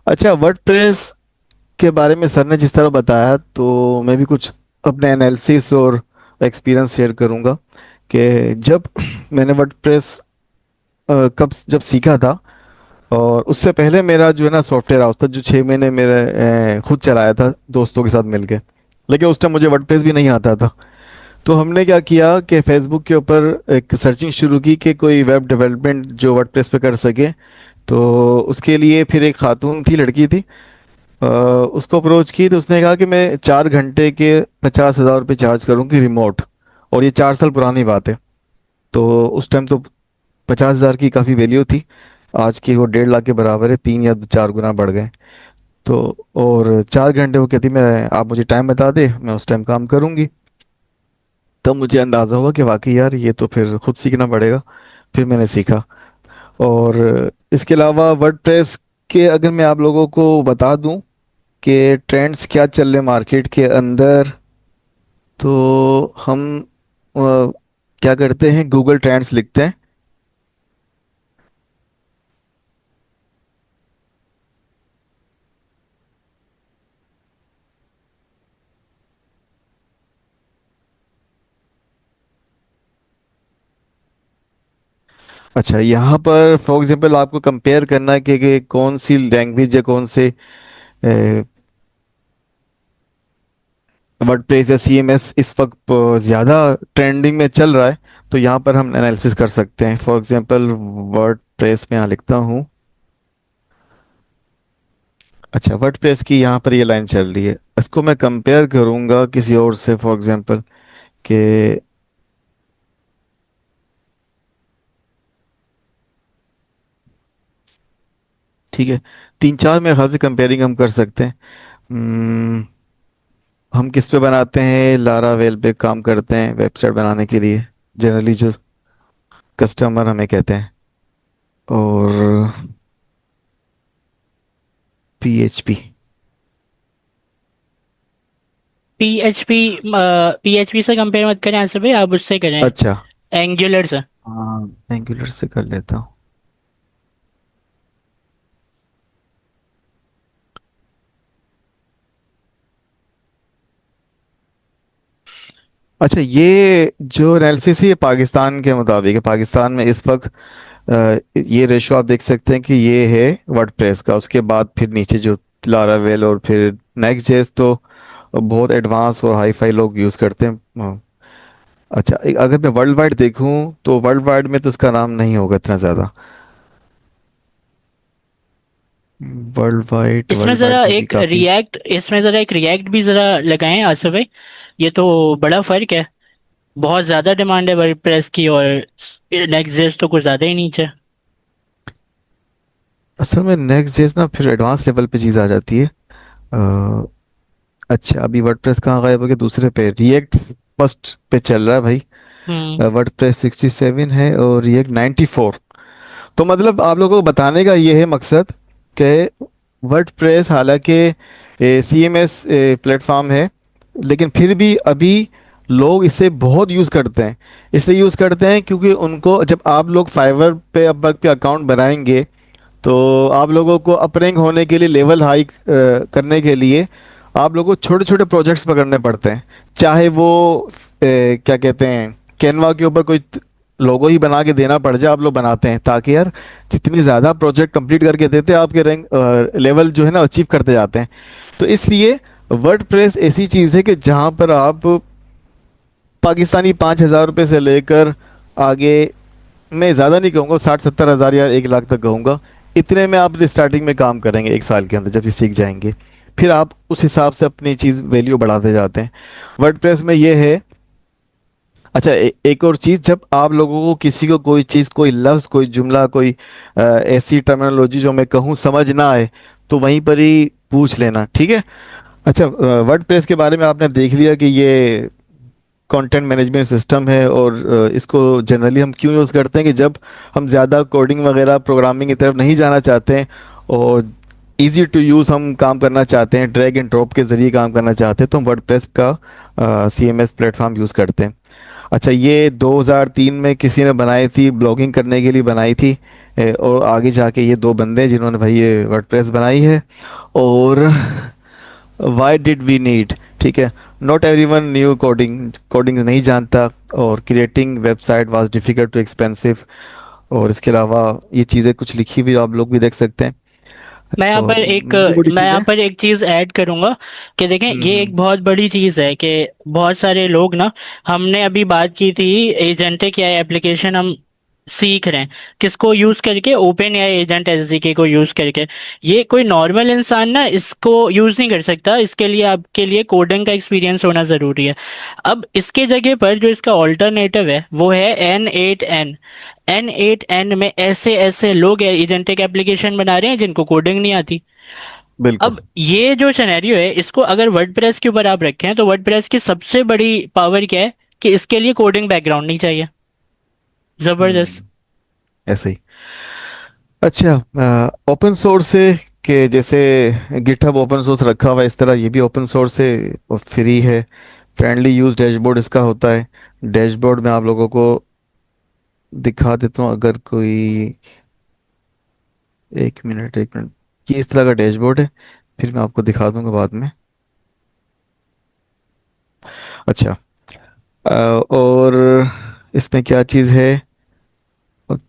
अच्छा, वर्डप्रेस के बारे में सर ने जिस तरह बताया, तो मैं भी कुछ अपने एनालिसिस और एक्सपीरियंस शेयर करूंगा कि जब मैंने वर्डप्रेस कब जब सीखा था। और उससे पहले मेरा जो है ना सॉफ्टवेयर हाउस था, जो 6 महीने मेरे खुद चलाया था दोस्तों के साथ मिलके। लेकिन उस टाइम मुझे वर्डप्रेस भी नहीं आता था। तो हमने क्या किया कि फेसबुक के ऊपर एक सर्चिंग शुरू की कि कोई वेब डेवलपमेंट जो वर्डप्रेस पे कर सके। तो उसके लिए फिर एक खातून थी, लड़की थी, उसको अप्रोच की। तो उसने कहा कि मैं 4 घंटे के 50,000 रुपये चार्ज करूँगी रिमोट। और ये 4 साल पुरानी बात है। तो उस टाइम तो 50,000 की काफ़ी वैल्यू थी। आज की वो 1.5 लाख के बराबर है, 3 या 4 गुना बढ़ गए। तो और 4 घंटे वो कहती, मैं आप मुझे टाइम बता दे, मैं उस टाइम काम करूँगी। तब मुझे अंदाज़ा हुआ कि वाकई यार ये तो फिर खुद सीखना पड़ेगा। फिर मैंने सीखा। और इसके अलावा वर्डप्रेस के अगर मैं आप लोगों को बता दूं कि ट्रेंड्स क्या चल रहे मार्केट के अंदर, तो हम क्या करते हैं, गूगल ट्रेंड्स लिखते हैं। अच्छा, यहाँ पर फॉर एग्जांपल आपको कंपेयर करना है कि कौन सी लैंग्वेज या कौन से वर्डप्रेस या सीएमएस इस वक्त ज़्यादा ट्रेंडिंग में चल रहा है। तो यहाँ पर हम एनालिसिस कर सकते हैं। फॉर एग्जांपल वर्डप्रेस में यहाँ लिखता हूँ। अच्छा, वर्डप्रेस की यहाँ पर ये लाइन चल रही है, इसको मैं कंपेयर करूँगा किसी और से। फॉर एग्जांपल कि ठीक है, 3 4 मेरे ख्याल से कंपेयरिंग हम कर सकते हैं। हम्म, हम किस पे बनाते हैं, लारा वेल पे काम करते हैं वेबसाइट बनाने के लिए, जनरली जो कस्टमर हमें कहते हैं। और पीएचपी। पीएचपी। पीएचपी से कंपेयर मत करें आसिफ भाई, आप उससे करें, अच्छा। एंगुलर से। हाँ, एंगुलर से कर लेता हूँ। अच्छा, ये जो एनालिसिस है ये पाकिस्तान के मुताबिक है। पाकिस्तान में इस वक्त ये रेशो आप देख सकते हैं कि ये है वर्डप्रेस का। उसके बाद फिर नीचे जो लारावेल और फिर नेक्स्ट जेएस, तो बहुत एडवांस और हाई फाई लोग यूज़ करते हैं। अच्छा, अगर मैं वर्ल्ड वाइड देखूं, तो वर्ल्ड वाइड में तो उसका नाम नहीं होगा इतना ज़्यादा। इसमें ज़रा एक रिएक्ट भी ज़रा लगाएं आसिफ भाई। ये तो बड़ा फ़र्क है। बहुत ज़्यादा डिमांड है वर्डप्रेस की, और नेक्स्ट तो कुछ ज़्यादा ही नीचे। असल में नेक्स्ट जेएस ना फिर एडवांस लेवल पे चीज़ आ जाती है। अ, अच्छा, अभी वर्डप्रेस कहाँ गायब हो गया, दूसरे पे रिएक्ट फर्स्ट पे चल रहा है भाई। हम्म। वर्डप्रेस 67 है और रिएक्ट 94। तो मतलब आप लोगों को बताने का ये है मकसद कि वर्डप्रेस हालांकि सीएमएस प्लेटफॉर्म है, लेकिन फिर भी अभी लोग इसे बहुत यूज़ करते हैं। इसे यूज़ करते हैं क्योंकि उनको, जब आप लोग फाइवर पे अपवर्क पे अकाउंट बनाएंगे, तो आप लोगों को अपरेंग होने के लिए, लेवल हाई करने के लिए आप लोगों को छोटे छोटे प्रोजेक्ट्स पकड़ने पड़ते हैं। चाहे वो क्या कहते हैं, कैनवा के ऊपर कोई लोगो ही बना के देना पड़ जाए, आप लोग बनाते हैं ताकि यार जितनी ज़्यादा प्रोजेक्ट कंप्लीट करके देते हैं, आपके रैंक लेवल जो है ना अचीव करते जाते हैं। तो इसलिए वर्डप्रेस ऐसी चीज़ है कि जहाँ पर आप पाकिस्तानी 5,000 रुपये से लेकर आगे, मैं ज़्यादा नहीं कहूँगा, 60 70 हज़ार या 1 लाख तक कहूँगा, इतने में आप स्टार्टिंग में काम करेंगे 1 साल के अंदर जब ये सीख जाएंगे। फिर आप उस हिसाब से अपनी चीज़ वैल्यू बढ़ाते जाते हैं। वर्डप्रेस में ये है। अच्छा, एक और चीज़, जब आप लोगों को किसी को कोई चीज़, कोई लफ्ज़, कोई जुमला, कोई ऐसी टर्मिनोलॉजी जो मैं कहूँ समझ ना आए, तो वहीं पर ही पूछ लेना, ठीक है। अच्छा, वर्डप्रेस के बारे में आपने देख लिया कि ये कंटेंट मैनेजमेंट सिस्टम है। और इसको जनरली हम क्यों यूज़ करते हैं कि जब हम ज़्यादा कोडिंग वगैरह प्रोग्रामिंग की तरफ नहीं जाना चाहते हैं, और इजी टू यूज़ हम काम करना चाहते हैं, ड्रैग एंड ड्रॉप के ज़रिए काम करना चाहते हैं, तो हम वर्डप्रेस का सीएमएस प्लेटफॉर्म यूज़ करते हैं। अच्छा, ये 2003 में किसी ने बनाई थी, ब्लॉगिंग करने के लिए बनाई थी। और आगे जाके ये दो बंदे जिन्होंने भाई ये वर्डप्रेस बनाई है। और वाई डिड वी नीड, ठीक है, not everyone new coding, coding नहीं जानता। और creating website was difficult too expensive. और इसके अलावा ये चीज़ें कुछ लिखी हुई आप लोग भी देख सकते हैं। मैं यहाँ और पर एक मोटी मोटी मैं यहाँ चीज़ें। पर एक चीज़ ऐड करूँगा कि देखें, ये एक बहुत बड़ी चीज़ है कि बहुत सारे लोग ना, हमने अभी बात की थी एजेंटिक या एप्लीकेशन हम सीख रहे हैं किसको यूज़ करके, ओपन या एजेंट एसडीके को यूज़ करके। ये कोई नॉर्मल इंसान ना इसको यूज़ नहीं कर सकता, इसके लिए आपके लिए कोडिंग का एक्सपीरियंस होना ज़रूरी है। अब इसके जगह पर जो इसका ऑल्टरनेटिव है वो है N8N। N8N में ऐसे ऐसे लोग एजेंटिक एप्लीकेशन बना रहे हैं जिनको कोडिंग नहीं आती। बिल्कुल। अब ये जो सिनेरियो है इसको अगर वर्डप्रेस के ऊपर आप रखें तो वर्डप्रेस की सबसे बड़ी पावर क्या है कि इसके लिए कोडिंग बैकग्राउंड नहीं चाहिए। जबरदस्त। हम्म। ऐसे ही। अच्छा, ओपन सोर्स है कि जैसे गिटहब ओपन सोर्स रखा हुआ है, इस तरह ये भी ओपन सोर्स है और फ्री है। फ्रेंडली यूज डैशबोर्ड इसका होता है। डैशबोर्ड में आप लोगों को दिखा देता हूँ, अगर कोई, एक मिनट एक मिनट, ये इस तरह का डैशबोर्ड है। फिर मैं आपको दिखा दूंगा बाद में। अच्छा, और इसमें क्या चीज़ है,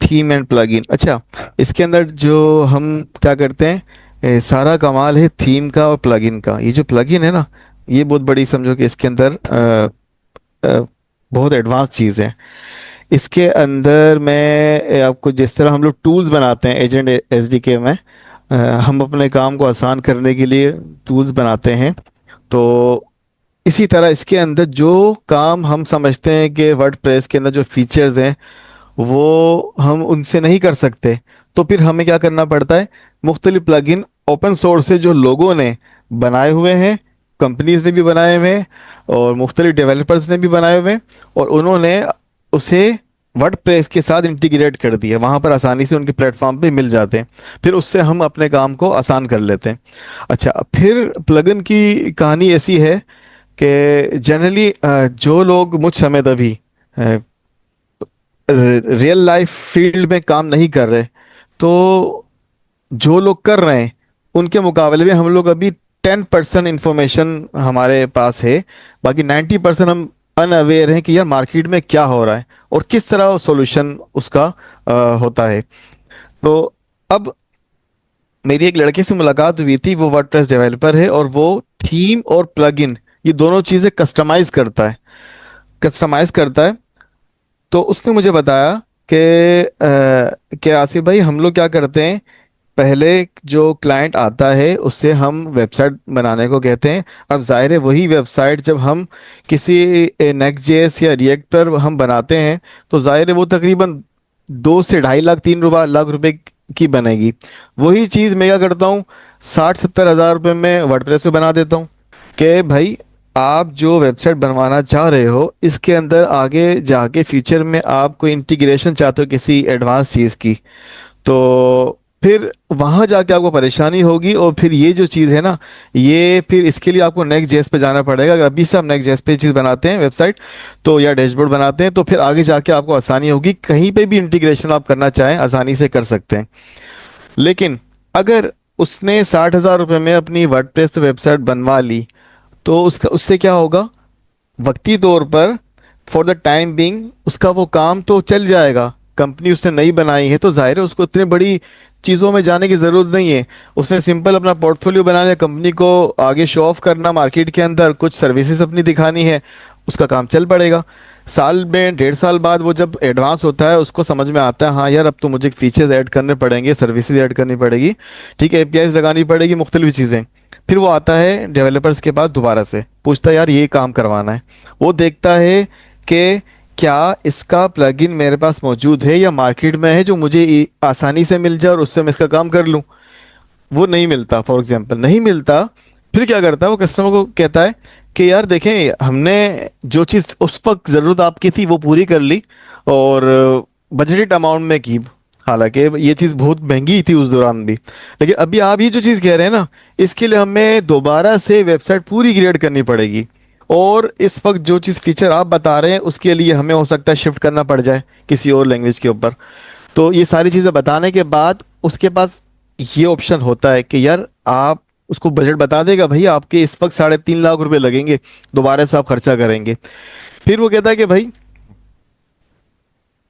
थीम एंड प्लगइन। अच्छा, इसके अंदर जो हम क्या करते हैं, सारा कमाल है थीम का और प्लगइन का। ये जो प्लगइन है ना, ये बहुत बड़ी, समझो कि इसके अंदर अ, बहुत एडवांस चीज़ है। इसके अंदर मैं आपको, जिस तरह हम लोग टूल्स बनाते हैं एजेंट एसडीके में, हम अपने काम को आसान करने के लिए टूल्स बनाते हैं। तो इसी तरह इसके अंदर जो काम हम समझते हैं कि वर्डप्रेस के अंदर जो फीचर्स हैं वो हम उनसे नहीं कर सकते, तो फिर हमें क्या करना पड़ता है, मुख्तलिफ प्लगइन ओपन सोर्स से जो लोगों ने बनाए हुए हैं, कंपनीज ने भी बनाए हुए हैं और मुख्तलिफ डेवलपर्स ने भी बनाए हुए हैं, और उन्होंने उसे वर्डप्रेस के साथ इंटीग्रेट कर दिया, वहाँ पर आसानी से उनके प्लेटफॉर्म पे मिल जाते हैं। फिर उससे हम अपने काम को आसान कर लेते हैं। अच्छा, फिर प्लगइन की कहानी ऐसी है कि जनरली जो लोग मुझ समय अभी रियल लाइफ फील्ड में काम नहीं कर रहे, तो जो लोग कर रहे हैं उनके मुकाबले में हम लोग अभी 10% इंफॉर्मेशन हमारे पास है। बाकी 90% हम अनअवेयर हैं कि यार मार्केट में क्या हो रहा है और किस तरह सॉल्यूशन उसका होता है। तो अब मेरी एक लड़के से मुलाकात हुई थी, वो वर्डप्रेस डेवलपर है और वो थीम और प्लगइन ये दोनों चीज़ें कस्टमाइज करता है। तो उसने मुझे बताया कि आसिफ भाई, हम लोग क्या करते हैं, पहले जो क्लाइंट आता है उससे हम वेबसाइट बनाने को कहते हैं। अब जाहिर है वही वेबसाइट जब हम किसी नेक्स्ट जेएस या रिएक्ट पर हम बनाते हैं, तो जाहिर है वो तकरीबन 2 से 2.5 लाख 3 लाख रुपए की बनेगी। वही चीज़ मैं क्या करता हूँ, 60-70 हज़ार रुपये में वर्डप्रेस पे बना देता हूँ कि भाई आप जो वेबसाइट बनवाना चाह रहे हो इसके अंदर आगे जाके फ्यूचर में आप कोई इंटीग्रेशन चाहते हो किसी एडवांस चीज़ की, तो फिर वहां जाके आपको परेशानी होगी। और फिर ये जो चीज़ है ना, ये फिर इसके लिए आपको नेक्स्ट जेएस पे जाना पड़ेगा। अगर अभी से हम नेक्स्ट जेएस पे चीज़ बनाते हैं वेबसाइट, तो या डैशबोर्ड बनाते हैं, तो फिर आगे जाके आपको आसानी होगी, कहीं पे भी इंटीग्रेशन आप करना चाहें आसानी से कर सकते हैं। लेकिन अगर उसने 60 हज़ार रुपये में अपनी वर्डप्रेस पे वेबसाइट बनवा ली, तो उसका उससे क्या होगा, वक्ती तौर पर, फॉर द टाइम बीइंग उसका वो काम तो चल जाएगा। कंपनी उसने नई बनाई है तो जाहिर है उसको इतनी बड़ी चीज़ों में जाने की ज़रूरत नहीं है। उसने सिंपल अपना पोर्टफोलियो बनाना है, कंपनी को आगे शो ऑफ करना, मार्केट के अंदर कुछ सर्विसेज अपनी दिखानी है, उसका काम चल पड़ेगा। साल में 1.5 साल बाद वो जब एडवांस होता है उसको समझ में आता है, हाँ यार अब तो मुझे फीचर्स ऐड करने पड़ेंगे, सर्विसेज ऐड करनी पड़ेगी, ठीक है, एपीआईज लगानी पड़ेगी, मुख्तलिफ चीज़ें। फिर वो आता है डेवलपर्स के पास, दोबारा से पूछता है यार ये काम करवाना है। वो देखता है कि क्या इसका प्लगइन मेरे पास मौजूद है या मार्केट में है जो मुझे आसानी से मिल जाए और उससे मैं इसका काम कर लूँ। वो नहीं मिलता, फॉर एग्जांपल नहीं मिलता। फिर क्या करता है, वो कस्टमर को कहता है कि यार देखें, हमने जो चीज़ उस वक्त ज़रूरत आपकी थी वो पूरी कर ली और बजटेड अमाउंट में की। हालांकि ये चीज़ बहुत महंगी थी उस दौरान भी, लेकिन अभी आप ये जो चीज़ कह रहे हैं ना, इसके लिए हमें दोबारा से वेबसाइट पूरी क्रिएट करनी पड़ेगी। और इस वक्त जो चीज़ फीचर आप बता रहे हैं उसके लिए हमें हो सकता है शिफ्ट करना पड़ जाए किसी और लैंग्वेज के ऊपर। तो ये सारी चीज़ें बताने के बाद उसके पास ये ऑप्शन होता है कि यार आप उसको बजट बता देगा, भैया आपके इस वक्त 3.5 लाख रुपए लगेंगे, दोबारा से आप खर्चा करेंगे। फिर वो कहता है कि भाई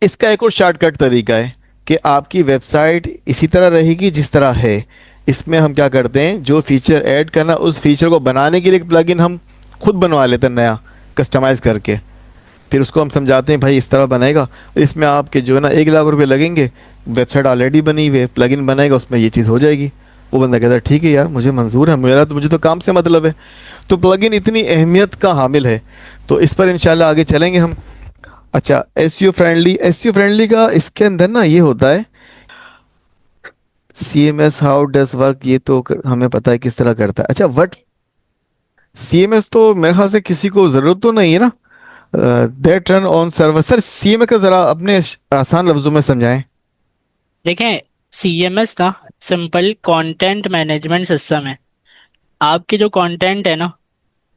इसका एक और शॉर्टकट तरीका है कि आपकी वेबसाइट इसी तरह रहेगी जिस तरह है। इसमें हम क्या करते हैं, जो फीचर ऐड करना उस फीचर को बनाने के लिए एक प्लगइन हम खुद बनवा लेते हैं नया, कस्टमाइज करके। फिर उसको हम समझाते हैं भाई इस तरह बनेगा, इसमें आपके जो है ना 1 लाख रुपए लगेंगे, वेबसाइट ऑलरेडी बनी हुई है, प्लगइन बनेगा उसमें ये चीज़ हो जाएगी। वो बंदा कहता है ठीक है यार मुझे मंजूर है, मेरा तो मुझे तो काम से मतलब है। तो प्लगइन इतनी अहमियत का हामिल है, तो इस पर इंशाल्लाह आगे चलेंगे हम। अच्छा, एसईओ फ्रेंडली का इसके अंदर ना ये होता है, सीएमएस हाउ डज वर्क, ये तो हमें पता है किस तरह करता है। अच्छा वट सीएमएस तो मेरे ख्याल से किसी को ज़रूरत तो नहीं है ना, that run on server. Sir CMS का ज़रा अपने आसान लफ्जों में समझाएं। देखें, सीएमएस ना सिंपल कंटेंट मैनेजमेंट सिस्टम है। आपके जो कंटेंट है ना,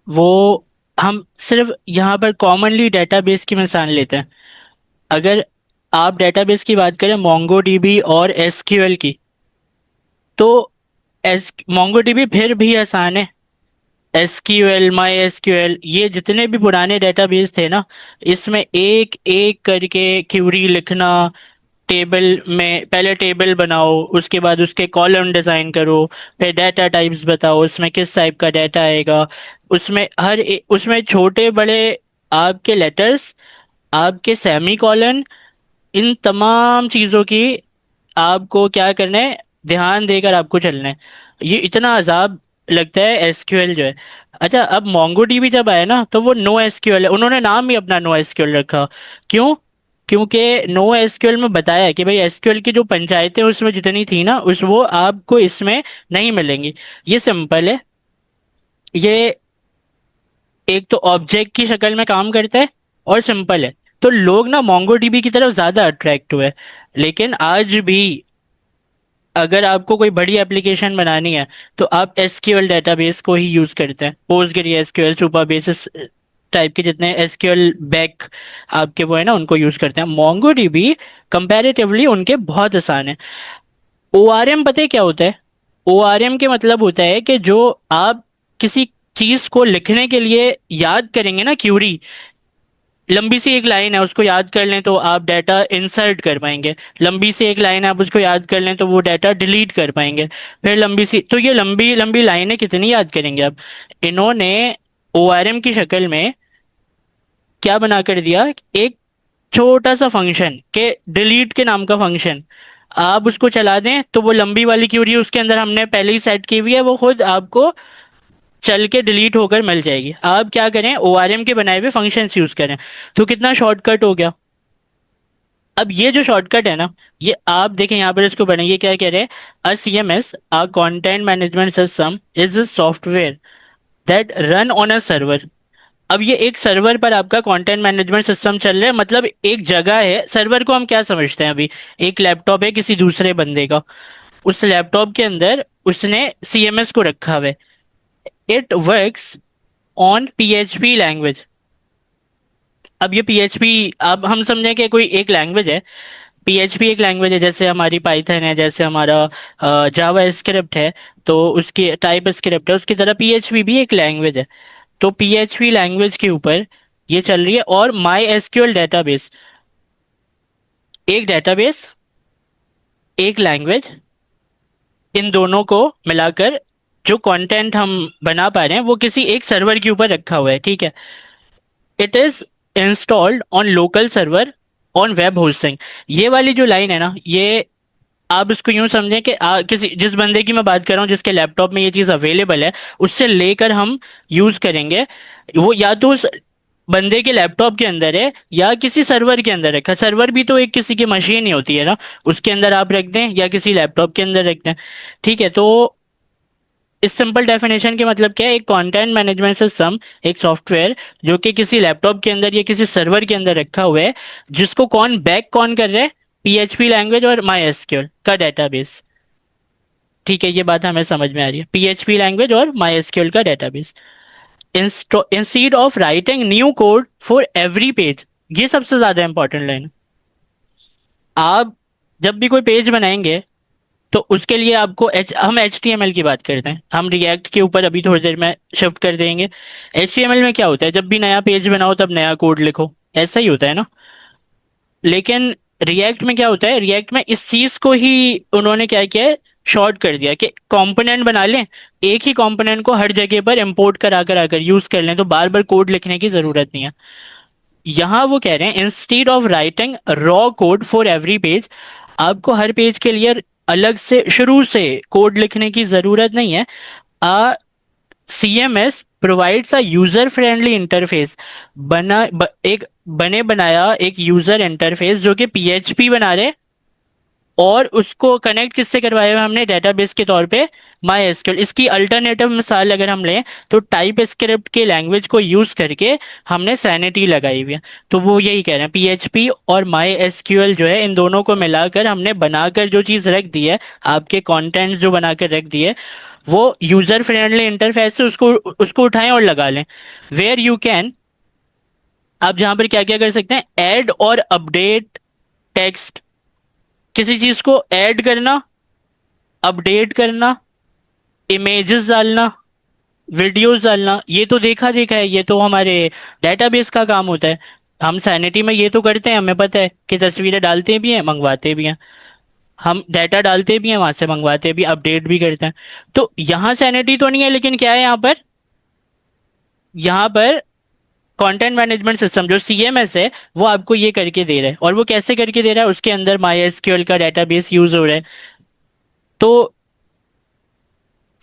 वो हम सिर्फ यहाँ पर कॉमनली डेटाबेस की मिसाल लेते हैं। अगर आप डेटाबेस की बात करें मोंगोडीबी और एसक्यूएल की, तो एस मोंगोडीबी फिर भी आसान है। एसक्यूएल, माई एसक्यूएल, ये जितने भी पुराने डेटाबेस थे ना, इसमें एक एक करके क्यूरी लिखना, टेबल में पहले टेबल बनाओ, उसके बाद उसके कॉलम डिज़ाइन करो, फिर डाटा टाइप्स बताओ उसमें किस टाइप का डाटा आएगा, उसमें उसमें छोटे बड़े आपके लेटर्स, आपके सेमी कॉलन, इन तमाम चीज़ों की आपको क्या करना है, ध्यान देकर आपको चलना है। ये इतना अजाब लगता है एसक्यूएल जो है। अच्छा, अब मोंगोडीबी जब आया ना, तो वो नो एसक्यूएल है, उन्होंने नाम ही अपना नो एसक्यूएल रखा। क्यों? क्योंकि नो एसक्यूएल में बताया कि भाई एसक्यूएल की जो पंचायतें उसमें जितनी थी ना, उस वो आपको इसमें नहीं मिलेंगी। ये सिंपल है, ये एक तो ऑब्जेक्ट की शक्ल में काम करता है और सिंपल है। तो लोग ना मोंगोडीबी की तरफ ज्यादा अट्रैक्ट हुए। लेकिन आज भी अगर आपको कोई बड़ी एप्लीकेशन बनानी है, तो आप एसक्यूएल डेटाबेस को ही यूज करते हैं। पोस्टग्री एसक्यूएल, सुपरबेसिस टाइप के जितने एसक्यूएल बैक आपके वो है ना, उनको यूज करते हैं। मोंगोडीबी कंपैरेटिवली उनके बहुत आसान है। ओआरएम पता है क्या होता है? ओआरएम के मतलब होता है कि जो आप किसी चीज को लिखने के लिए याद करेंगे ना, क्यूरी, लंबी सी एक लाइन है उसको याद कर लें तो आप डाटा इंसर्ट कर पाएंगे। लंबी सी एक लाइन है आप उसको याद कर लें तो वो डाटा डिलीट कर पाएंगे। फिर लंबी सी, तो ये लंबी लंबी लाइनें कितनी याद करेंगे आप? इन्होंने ओआरएम की शक्ल में क्या बना कर दिया, एक छोटा सा फंक्शन के डिलीट के नाम का फंक्शन, आप उसको चला दें तो वो लंबी वाली क्यूरी उसके अंदर हमने पहले ही सेट की हुई है, वो खुद आपको चल के डिलीट होकर मिल जाएगी। आप क्या करें, ओआरएम के बनाए हुए फंक्शंस यूज करें, तो कितना शॉर्टकट हो गया। अब ये जो शॉर्टकट है ना, ये आप देखें यहाँ पर इसको बनाइए, क्या कह रहे हैं, a CMS, a content management system, is a software that run on a server. अब ये एक सर्वर पर आपका कंटेंट मैनेजमेंट सिस्टम चल रहा है, मतलब एक जगह है। सर्वर को हम क्या समझते हैं, अभी एक लैपटॉप है किसी दूसरे बंदे का, उस लैपटॉप के अंदर उसने सीएमएस को रखा हुआ है। It works on PHP language. अब ये पीएचपी, अब हम समझें कि कोई एक लैंग्वेज है, पीएचपी एक लैंग्वेज है, जैसे हमारी पाइथन है, जैसे हमारा जावा स्क्रिप्ट है, तो उसकी टाइप स्क्रिप्ट है, उसकी तरह पीएचपी भी एक लैंग्वेज है। तो पीएचपी लैंग्वेज के ऊपर ये चल रही है, और माई एसक्यूएल डेटाबेस, एक डेटाबेस, एक लैंग्वेज, इन दोनों को मिलाकर जो कंटेंट हम बना पा रहे हैं वो किसी एक सर्वर के ऊपर रखा हुआ है, ठीक है। It is installed on local server on web hosting. ये वाली जो लाइन है ना, ये आप इसको यूं समझें कि किसी जिस बंदे की मैं बात कर रहा हूँ जिसके लैपटॉप में ये चीज़ अवेलेबल है, उससे लेकर हम यूज करेंगे। वो या तो उस बंदे के लैपटॉप के अंदर है या किसी सर्वर के अंदर रखा। सर्वर भी तो एक किसी की मशीन ही होती है ना, उसके अंदर आप रख दें या किसी लैपटॉप के अंदर रख दें, ठीक है। तो इस सिंपल डेफिनेशन के मतलब क्या है, एक कंटेंट मैनेजमेंट सिस्टम, एक सॉफ्टवेयर जो कि किसी लैपटॉप के अंदर या किसी सर्वर के अंदर रखा हुआ है, जिसको कौन कर रहा है, पीएचपी लैंग्वेज और माई एसक्यूएल का डेटाबेस। ठीक है, ये बात हमें समझ में आ रही है, पीएचपी लैंग्वेज और माई एसक्यूएल का database. Instead of writing new code for every page. ये सबसे ज्यादा इंपॉर्टेंट लाइन है। आप जब भी कोई पेज बनाएंगे तो उसके लिए आपको हम HTML की बात करते हैं, हम रिएक्ट के ऊपर अभी थोड़ी देर में शिफ्ट कर देंगे। HTML में क्या होता है, जब भी नया पेज बनाओ तब नया कोड लिखो, ऐसा ही होता है ना। लेकिन रिएक्ट में क्या होता है, रिएक्ट में इस चीज को ही उन्होंने क्या किया है, शॉर्ट कर दिया कि कंपोनेंट बना लें, एक ही कंपोनेंट को हर जगह पर इंपोर्ट करा कर आकर यूज कर लें, तो बार बार कोड लिखने की जरूरत नहीं है। यहाँ वो कह रहे हैं instead of writing raw code for every page, आपको हर पेज के लिए अलग से शुरू से कोड लिखने की जरूरत नहीं है। आ CMS provides a user friendly interface. एक बने बनाया एक यूजर इंटरफेस जो कि PHP बना रहे, और उसको कनेक्ट किससे करवाया हुआ है हमने, डेटाबेस के तौर पे MySQL। इसकी अल्टरनेटिव मिसाल अगर हम लें तो टाइप स्क्रिप्ट के लैंग्वेज को यूज करके हमने सैनिटी लगाई हुई है। तो वो यही कह रहे हैं, PHP और MySQL जो है इन दोनों को मिलाकर हमने बनाकर जो चीज़ रख दी है, आपके कंटेंट्स जो बनाकर रख दिए, वो यूजर फ्रेंडली इंटरफेस से उसको उसको उठाएं और लगा लें। वेयर यू कैन, आप जहां पर क्या क्या कर सकते हैं, ऐड और अपडेट टेक्स्ट, किसी चीज को ऐड करना, अपडेट करना, इमेजेस डालना, वीडियोस डालना, ये तो देखा देखा है, ये तो हमारे डेटाबेस का काम होता है। हम सैनिटी में ये तो करते हैं, हमें पता है कि तस्वीरें डालते भी हैं, मंगवाते भी हैं, हम डाटा डालते भी हैं वहां से, मंगवाते भी, अपडेट भी करते हैं। तो यहाँ सैनिटी तो नहीं है, लेकिन क्या है यहाँ पर कंटेंट मैनेजमेंट सिस्टम जो CMS है, वो आपको ये करके दे रहा है। और वो कैसे करके दे रहा है, उसके अंदर MySQL का डेटाबेस यूज हो रहा है। तो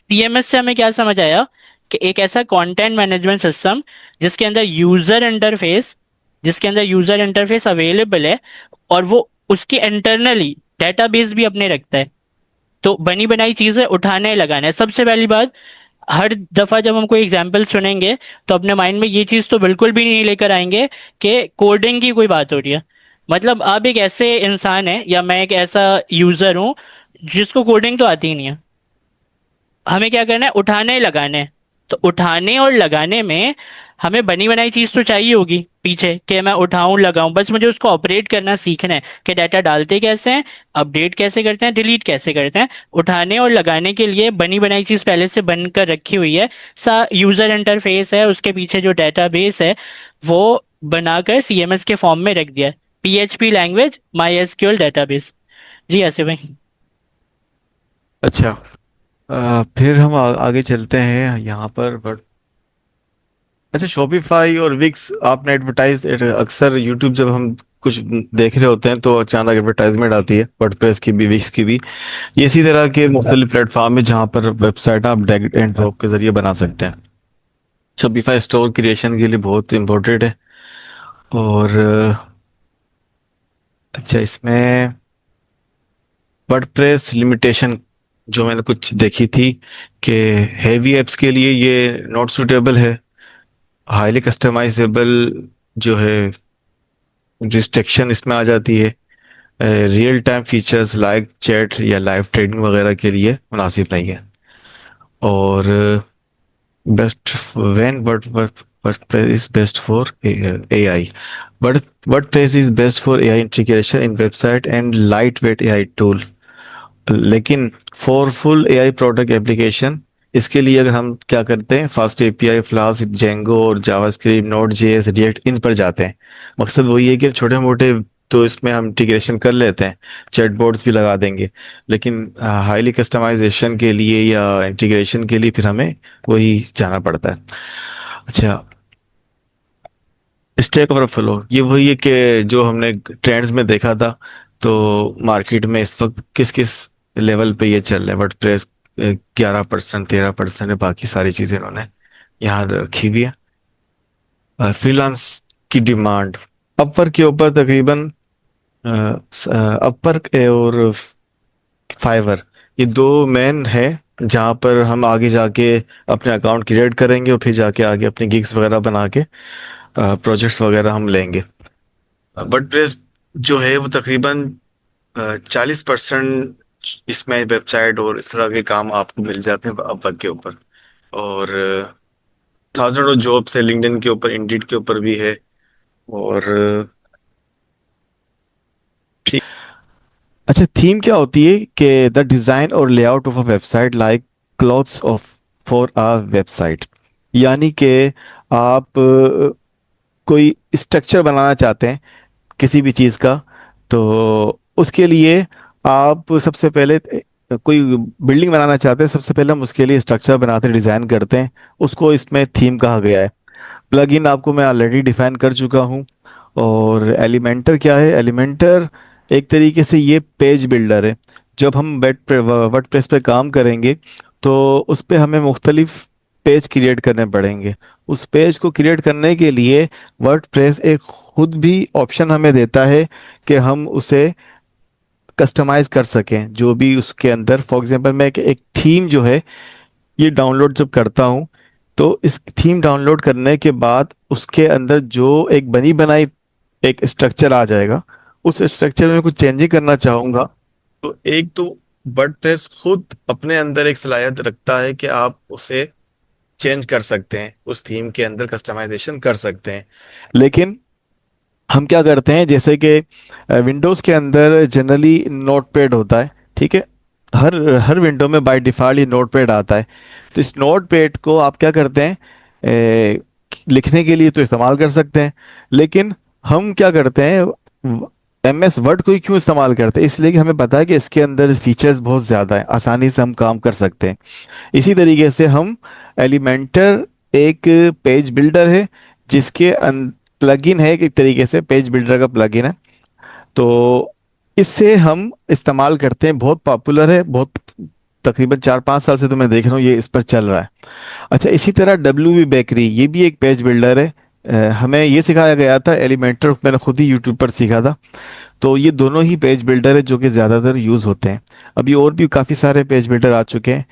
CMS से हमें क्या समझ आया कि एक ऐसा कंटेंट मैनेजमेंट सिस्टम जिसके अंदर यूजर इंटरफेस अवेलेबल है, और वो उसके इंटरनली डेटाबेस भी अपने रखता है। तो बनी बनाई चीजें उठाने लगाना है सबसे पहली बात। हर दफा जब हम कोई एग्जाम्पल सुनेंगे तो अपने माइंड में ये चीज तो बिल्कुल भी नहीं लेकर आएंगे कि कोडिंग की कोई बात हो रही है। मतलब आप एक ऐसे इंसान है या मैं एक ऐसा यूजर हूँ जिसको कोडिंग तो आती ही नहीं है, हमें क्या करना है, उठाने लगाने हैं। तो उठाने और लगाने में हमें बनी बनाई चीज तो चाहिए होगी पीछे कि मैं उठाऊं लगाऊं, बस मुझे उसको ऑपरेट करना सीखना है कि डाटा डालते कैसे हैं, अपडेट कैसे करते हैं, डिलीट कैसे करते हैं। उठाने और लगाने के लिए बनी बनाई चीज पहले से बनकर रखी हुई है, सा यूजर इंटरफेस है, उसके पीछे जो डेटाबेस है वो बनाकर CMS के फॉर्म में रख दिया है। PHP language, MySQL database. जी ऐसे भाई। अच्छा। फिर हम आगे चलते हैं यहाँ पर, बट अच्छा, शॉपिफाई और विक्स आपने एडवर्टाइज अक्सर यूट्यूब जब हम कुछ देख रहे होते हैं तो अचानक एडवर्टाइजमेंट आती है, वर्डप्रेस की भी, विक्स की भी। ये इसी तरह के मुख्तलिफ प्लेटफॉर्म है जहाँ पर वेबसाइट आप ड्रैग एंड ड्रॉप के जरिए बना सकते हैं। शॉपिफाई स्टोर क्रिएशन के लिए बहुत इम्पोर्टेंट है। और अच्छा, इसमें वर्डप्रेस लिमिटेशन जो मैंने कुछ देखी थी कि हैवी एप्स के लिए ये नॉट सुटेबल है। हाईली कस्टमाइजेबल जो है रिस्ट्रिक्शन इसमें आ जाती है। Real time features like chat या लाइव ट्रेडिंग वगैरह के लिए मुनासिब नहीं है। और best when WordPress is best for AI. WordPress is best for AI integration in website and light weight AI tool. लेकिन for full AI product application, इसके लिए अगर हम क्या करते हैं, फास्ट एपीआई, फ्लास्क, जेंगो और जावास्क्रिप्ट, नोड जेएस, रिएक्ट, इन पर जाते हैं। मकसद वही है कि छोटे मोटे तो इसमें हम इंटीग्रेशन कर लेते हैं, चैटबॉट्स भी लगा देंगे। लेकिन हाईली कस्टमाइजेशन के लिए या इंटीग्रेशन के लिए फिर हमें वही जाना पड़ता है। अच्छा, स्टैक ओवरफ्लो ये वही है कि जो हमने ट्रेंड्स में देखा था। तो मार्केट में इस वक्त किस किस लेवल पे ये चल रहा है, वर्डप्रेस 11%, 13% है, बाकी सारी चीजें इन्होंने यहाँ रखी हुई है। फ्रीलांस की डिमांड अपवर के ऊपर तकरीबन, अपवर और फाइवर, ये दो मेन है जहाँ पर हम आगे जाके अपने अकाउंट क्रिएट करेंगे और फिर जाके आगे अपनी गिग्स वगैरह बना के प्रोजेक्ट्स वगैरह हम लेंगे। वर्डप्रेस जो है वो तकरीबन 40% इसमें वेबसाइट और इस तरह के काम आपको मिल जाते हैं अपवर्क के ऊपर। और थाउजेंड जॉब्स है लिंक्डइन के ऊपर, इंडीड के ऊपर भी है। और ठीक। अच्छा, थीम क्या होती है कि द डिजाइन और layout of a website like clothes of for a website. यानी कि आप कोई स्ट्रक्चर बनाना चाहते हैं किसी भी चीज़ का, तो उसके लिए आप सबसे पहले कोई बिल्डिंग बनाना चाहते हैं, सबसे पहले हम उसके लिए स्ट्रक्चर बनाते हैं, डिज़ाइन करते हैं। उसको इसमें थीम कहा गया है। प्लगइन आपको मैं ऑलरेडी डिफाइन कर चुका हूँ। और एलिमेंटर क्या है? एलिमेंटर एक तरीके से ये पेज बिल्डर है। जब हम वर्डप्रेस पे काम करेंगे तो उस पे हमें मुख्तलिफ पेज क्रिएट करने पड़ेंगे। उस पेज को क्रिएट करने के लिए वर्डप्रेस एक खुद भी ऑप्शन हमें देता है कि हम उसे कस्टमाइज कर सकें जो भी उसके अंदर। फॉर एग्जांपल मैं एक थीम जो है ये डाउनलोड जब करता हूँ, तो इस थीम डाउनलोड करने के बाद उसके अंदर जो एक बनी बनाई एक स्ट्रक्चर आ जाएगा। उस स्ट्रक्चर में कुछ चेंजिंग करना चाहूंगा, तो एक तो वर्डप्रेस खुद अपने अंदर एक सलाहियत रखता है कि आप उसे चेंज कर सकते हैं, उस थीम के अंदर कस्टमाइजेशन कर सकते हैं। लेकिन हम क्या करते हैं, जैसे कि विंडोज़ के अंदर जनरली नोटपैड होता है, ठीक है। हर हर विंडो में बाय डिफ़ॉल्ट ये नोटपैड आता है। तो इस नोटपैड को आप क्या करते हैं, लिखने के लिए तो इस्तेमाल कर सकते हैं। लेकिन हम क्या करते हैं, MS वर्ड को ही क्यों इस्तेमाल करते हैं? इसलिए कि हमें पता है कि इसके अंदर फीचर्स बहुत ज़्यादा है, आसानी से हम काम कर सकते हैं। इसी तरीके से हम एलिमेंटर एक पेज बिल्डर है जिसके प्लगइन है, एक तरीके से पेज बिल्डर का प्लगइन है। तो इससे हम इस्तेमाल करते हैं, बहुत पॉपुलर है, बहुत तकरीबन 4-5 साल से तो मैं देख रहा हूँ ये इस पर चल रहा है। अच्छा, इसी तरह WB बेकरी ये भी एक पेज बिल्डर है। हमें ये सिखाया गया था एलिमेंटर, मैंने खुद ही यूट्यूब पर सीखा था। तो ये दोनों ही पेज बिल्डर है जो कि ज़्यादातर यूज़ होते हैं। अभी और भी काफ़ी सारे पेज बिल्डर आ चुके हैं।